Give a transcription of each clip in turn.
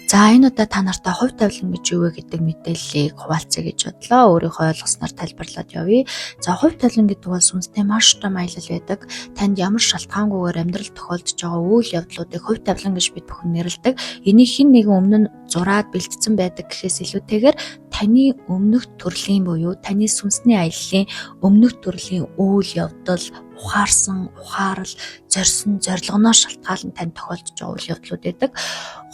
За энэ удаа та нартай хувь тавилан гэж юу вэ гэдэг мэдээллийг хуваалцъя гэж бодлоо. Өөрийнхөө ойлгосноор тайлбарлаад явъя. За хувь тавилан гэдэг бол сүнстэй маш том аялал байдаг. Танд ямар шалтгаангүйгээр амьдрал тохиолдож байгаа үйл явдлуудыг хувь тавилан гэж бид бүхэн нэрлэдэг. Энийг хэн нэгэн өмнө нь зураад бэлтгэсэн байдаг гэхээс илүүтэйгээр таны өмнөх төрлийн буюу таны сүнсний аяллаа өмнөх төрлийн үйл явдал, ухаарал, зорьсон, зорилгоноо шалтгаалan тань тохиолдож байгаа үйл явдлууд байдаг.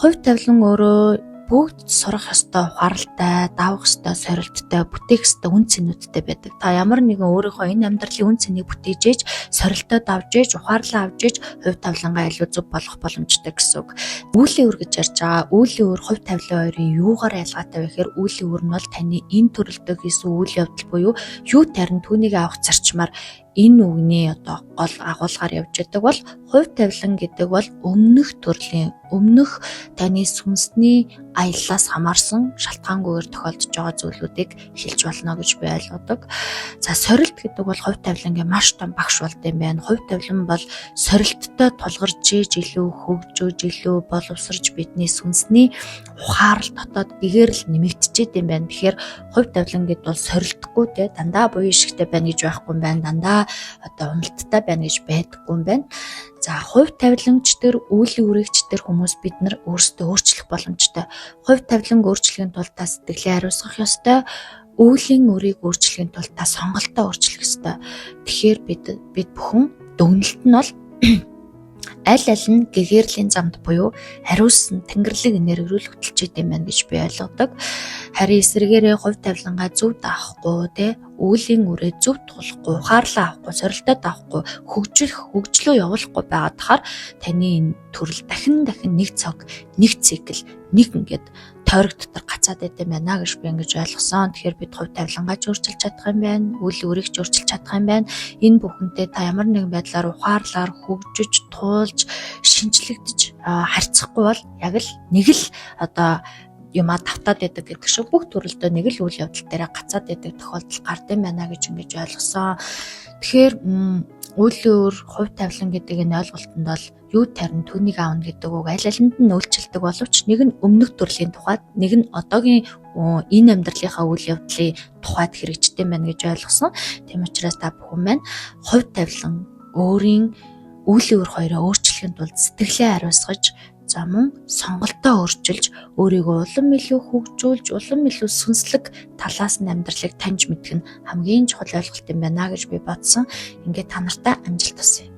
Хувь тавилан өөрөө бүгд сурах ёстой, ухааралтай, давах ёстой, сорилттой, бүтээх ёстой үн цэнүүдтэй байдаг. Та ямар нэгэн өөрийнхөө энэ амьдралын үн цэнийг бүтээж ээж, сорилтоо давж ээж, ухаарлаа авж ээж, хувь тавилангаа илүү зөв болгох боломжтой гэсэн үг. Үүлийн үр гэж ярьж байгаа. Үүлийн үр хувь тавилан хоёрын юугаар ялгаатай вэ гэхээр үүлийн үр нь бол таны энэ төрөлдөө хийсэн үйл явдал буюу юу тарин түүнийг авах зарчмаар энэ үгний одоо гол агуулгаар явж байдаг бол хувь тавилан гэдэг бол өмнөх төрлийн өмнөх таны сүнсний аяллаас хамаарсан шалтгаангүйгээр тохиолдож байгаа зүйлүүдийг хэлж болно гэж би ойлгодог. За сорилт гэдэг бол хувь тавилангийн маш том багш болд юм байна. Хувь тавилан бол сорилттой тулгарч иж илүү хөгжөөж илүү боловсрж бидний сүнсний ухаарал дотоод гэгэрл нэмэгдчихэд юм байна. Тэгэхээр хувь тавилан гэдэг бол сорилтгүй те дандаа буян шигтэй байна гэж байхгүй юм байна. Дандаа одоо уналттай байна гэж байдаггүй юм байна. За хувь тавиламжтэр үүлийн үрэгчтэр хүмүүс бид нар өөрсдөө өөрчлөх боломжтой. Хувь тавиланг өөрчлөхийн тулд та сэтгэлээ хариуцах ёстой. Үүлийн үрийг өөрчлөхийн тулд та сонголтоо өөрчлөх ёстой. Тэгэхээр бид бүхэн дүгнэлт нь бол аль нь гэгэрлийн замд буюу хариуцсан тэнгэрлэг энерги рүү хөтлөж идэм байна гэж би ойлгодог. Харин эсвэргээрээ хувь тавилангаа зөв даахгүй те үүлийн үрээ зөв туулахгүй, ухаарлаа авахгүй, сорилтоо давахгүй, хөгжлөө явуулахгүй байгаад тахаар таны энэ төрөл дахин нэг цаг, нэг цикл, нэг ингээд тойрог дотор гацаад байт юм байна гэж би ингэж ойлгосон. Тэгэхээр бид хувь тавилангаа өөрчилж чадах юм байна, үйл үрийг өөрчилж чадах юм байна. Энэ бүхэнтэй та ямар нэгэн байдлаар ухаарлаар хөгжиж, туулж, шинжлэгдэж харьцахгүй бол яг л нэг л одоо юмаа давтаад байдаг гэдэг шиг бүх төрөлдөө нэг л үйл явдал дээр гацаад байдаг тохиолдол гардаг юм байна гэж ингэж ойлгосон. Тэгэхээр үүлийн үр хувь тавилан гэдэг энэ ойлголтод бол юу тарин түүнийг аавна гэдэг үг аль алинд нь үйлчлдэг боловч нэг нь өмнөх төрлийн тухайд нэг нь одоогийн энэ амьдралынхаа үйл явдлын тухайд хэрэгждэг юм байна гэж ойлгосон. Тийм учраас та бүхэн маань хувь тавилан өөрийн үүлийн үр хоёроо өөрчлөхийн тулд сэтгэлээ хариуцгаж за мөн сонголтоо өөрчилж өөрийгөө улам илүү хөгжүүлж улам илүү сүнслэг талаас нь амьдралыг таньж мэдэх нь хамгийн чухал ойлголт юм байна гэж би бодсон. Ингээд та нартай амжилт хүсье.